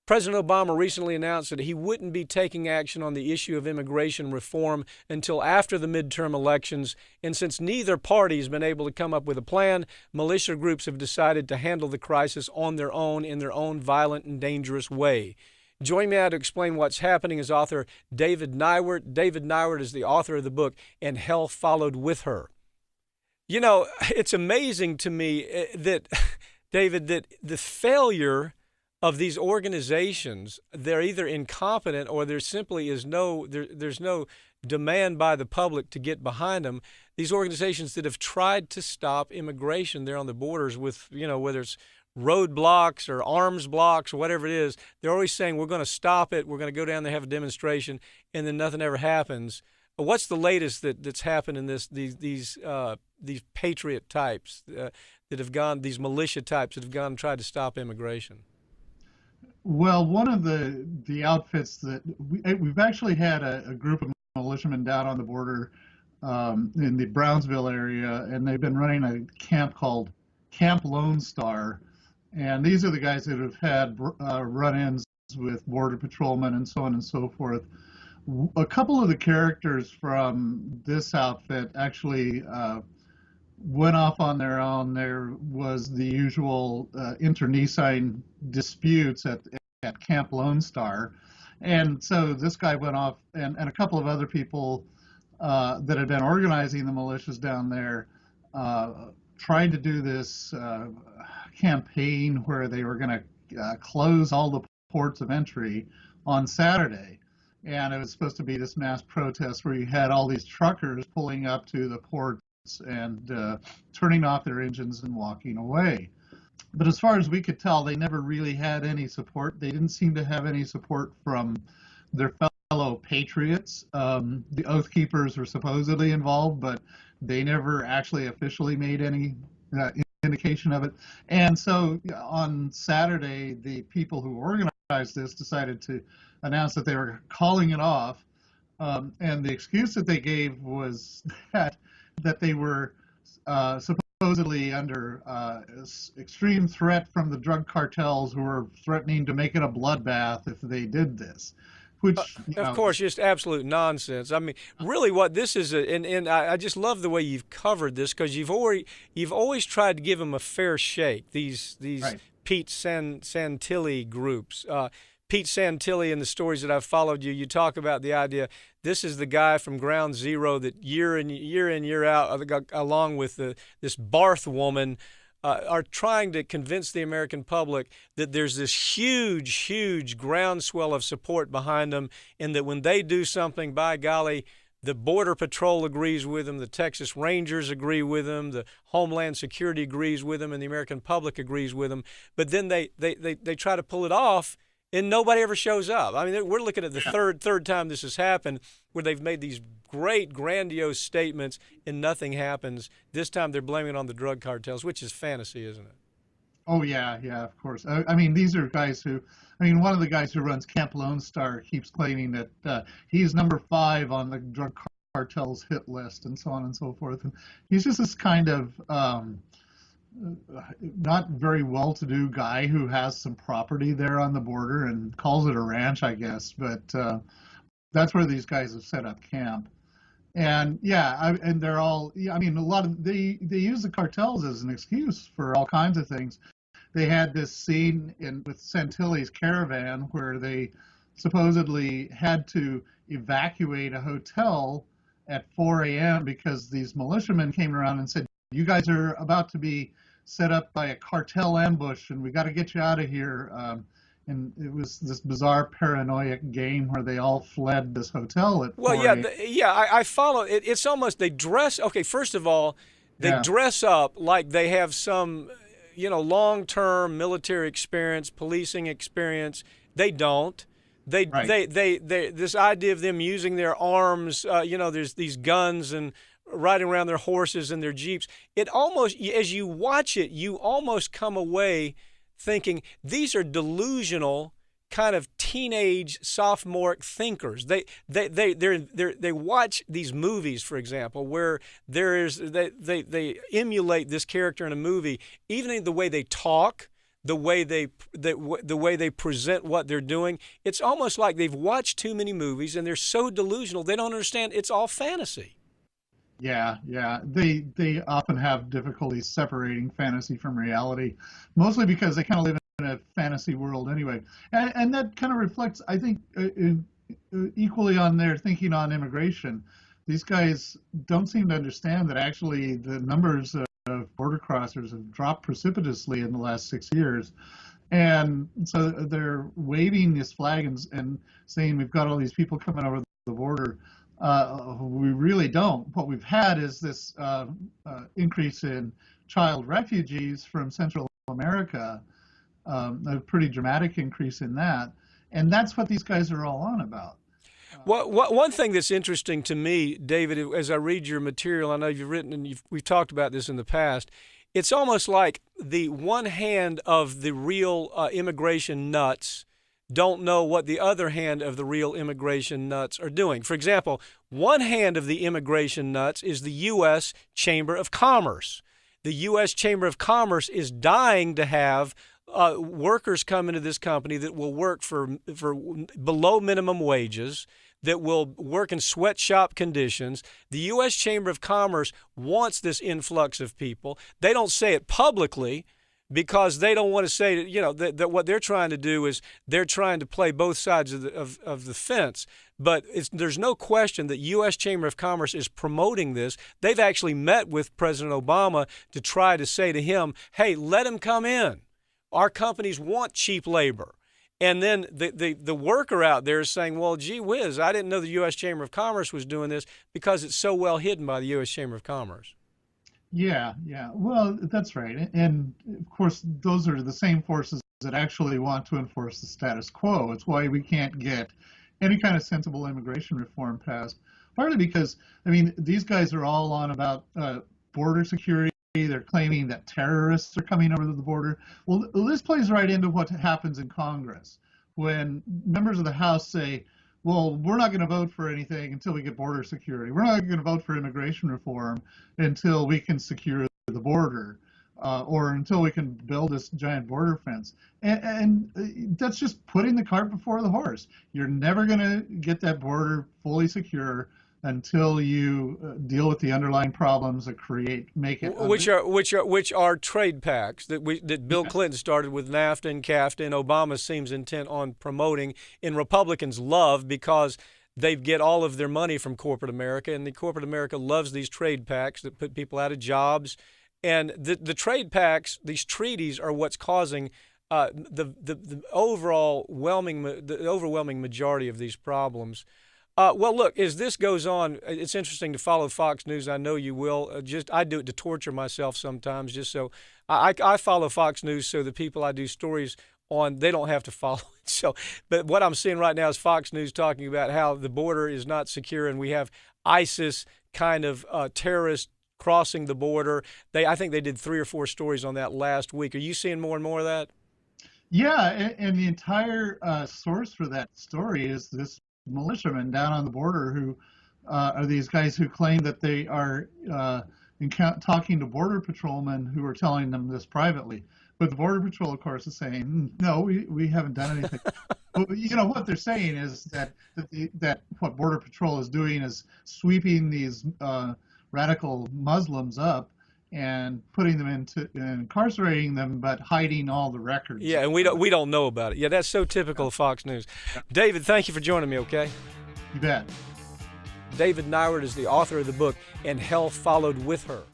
President Obama recently announced that he wouldn't be taking action on the issue of immigration reform until after the midterm elections. And since neither party has been able to come up with a plan, militia groups have decided to handle the crisis on their own in their own violent and dangerous way. Joining me now to explain what's happening is author David Neiwert. David Neiwert is the author of the book And Hell Followed With Her. You know, it's amazing to me that, David, that the failure of these organizations, they're either incompetent or there simply is there's no demand by the public to get behind them. These organizations that have tried to stop immigration there on the borders with, whether it's roadblocks or arms blocks or whatever it is, they're always saying, we're going to stop it, we're going to go down there, have a demonstration, and then nothing ever happens. What's the latest that's happened in these patriot types that have gone, these militia types that have gone and tried to stop immigration? Well, one of the outfits that we've actually had a group of militiamen down on the border in the Brownsville area, and they've been running a camp called Camp Lone Star. And these are the guys that have had run-ins with border patrolmen and so on and so forth. A couple of the characters from this outfit actually went off on their own. There was the usual internecine disputes at Camp Lone Star. And so this guy went off, and a couple of other people that had been organizing the militias down there trying to do this campaign where they were going to close all the ports of entry on Saturday. And it was supposed to be this mass protest where you had all these truckers pulling up to the ports and turning off their engines and walking away. But as far as we could tell, they never really had any support. They didn't seem to have any support from their fellow patriots. The Oath Keepers were supposedly involved, but they never actually officially made any indication of it. And so on Saturday, the people who organized this decided to announce that they were calling it off. And the excuse that they gave was that they were supposedly under extreme threat from the drug cartels who were threatening to make it a bloodbath if they did this. Which, of course, just absolute nonsense. I mean, really, what this is, and I just love the way you've covered this because you've always tried to give them a fair shake. These right. Pete Santilli groups. Pete Santilli, in the stories that I've followed you talk about the idea this is the guy from Ground Zero that year in, year out, along with this Barth woman, are trying to convince the American public that there's this huge groundswell of support behind them, and that when they do something, by golly, the Border Patrol agrees with them, the Texas Rangers agree with them, the Homeland Security agrees with them, and the American public agrees with them. But then they try to pull it off, and nobody ever shows up. I mean, we're looking at the third time this has happened, where they've made these great, grandiose statements, and nothing happens. This time they're blaming it on the drug cartels, which is fantasy, isn't it? Oh, yeah, of course. I mean, these are guys who, one of the guys who runs Camp Lone Star keeps claiming that he's number 5 on the drug cartel's hit list and so on and so forth. And he's just this kind of not very well-to-do guy who has some property there on the border and calls it a ranch, I guess. But that's where these guys have set up camp. And and they're all, a lot of, they use the cartels as an excuse for all kinds of things. They had this scene with Santilli's caravan where they supposedly had to evacuate a hotel at 4 a.m. because these militiamen came around and said, you guys are about to be set up by a cartel ambush and we got to get you out of here. And it was this bizarre paranoid game where they all fled this hotel at 4 a.m. I follow it. It's almost, they dress, okay, first of all, they dress up like they have some, long-term military experience, policing experience. They don't. They this idea of them using their arms, there's these guns and riding around their horses and their jeeps. It almost, as you watch it, you almost come away thinking these are delusional kind of teenage sophomoric thinkers. They watch these movies, for example, where they emulate this character in a movie, even in the way they talk, the way the way they present what they're doing. It's almost like they've watched too many movies and they're so delusional they don't understand it's all fantasy. Yeah, yeah. They often have difficulty separating fantasy from reality, mostly because they kind of live in a fantasy world anyway. And that kind of reflects, I think, equally on their thinking on immigration. These guys don't seem to understand that actually the numbers of border crossers have dropped precipitously in the last 6 years. And so they're waving this flag and saying we've got all these people coming over the border. We really don't. What we've had is this increase in child refugees from Central America, a pretty dramatic increase in that. And that's what these guys are all on about. One thing that's interesting to me, David, as I read your material, I know you've written and we've talked about this in the past, it's almost like the one hand of the real immigration nuts don't know what the other hand of the real immigration nuts are doing. For example, one hand of the immigration nuts is the U.S. Chamber of Commerce. The U.S. Chamber of Commerce is dying to have workers come into this company that will work for below minimum wages, that will work in sweatshop conditions. The U.S. Chamber of Commerce wants this influx of people. They don't say it publicly because they don't want to say that what they're trying to do is they're trying to play both sides of the fence. But there's no question that U.S. Chamber of Commerce is promoting this. They've actually met with President Obama to try to say to him, hey, let him come in. Our companies want cheap labor. And then the worker out there is saying, well, gee whiz, I didn't know the U.S. Chamber of Commerce was doing this because it's so well hidden by the U.S. Chamber of Commerce. Yeah, yeah. Well, that's right. And of course, those are the same forces that actually want to enforce the status quo. It's why we can't get any kind of sensible immigration reform passed. Partly because, I mean, these guys are all on about border security. They're claiming that terrorists are coming over the border. Well, this plays right into what happens in Congress when members of the House say, well, we're not going to vote for anything until we get border security. We're not going to vote for immigration reform until we can secure the border or until we can build this giant border fence. And that's just putting the cart before the horse. You're never going to get that border fully secure until you deal with the underlying problems that make it. Which are trade pacts that Bill Clinton started with NAFTA and CAFTA, and Obama seems intent on promoting, and Republicans love because they get all of their money from corporate America, and the corporate America loves these trade pacts that put people out of jobs. And the trade pacts, these treaties, are what's causing the overwhelming majority of these problems. Well, look, as this goes on, it's interesting to follow Fox News. I know you will. I do it to torture myself sometimes, just so I follow Fox News so the people I do stories on, they don't have to follow it. So, but what I'm seeing right now is Fox News talking about how the border is not secure and we have ISIS kind of terrorists crossing the border. I think they did 3 or 4 stories on that last week. Are you seeing more and more of that? Yeah, and the entire source for that story is this militiamen down on the border who are these guys who claim that they are talking to border patrolmen who are telling them this privately. But the Border Patrol, of course, is saying, no, we haven't done anything. But, what they're saying is that what Border Patrol is doing is sweeping these radical Muslims up and putting them and incarcerating them, but hiding all the records. Yeah, and we don't know about it. Yeah, that's so typical of Fox News. David, thank you for joining me, okay? You bet. David Neiwert is the author of the book, And Hell Followed With Her.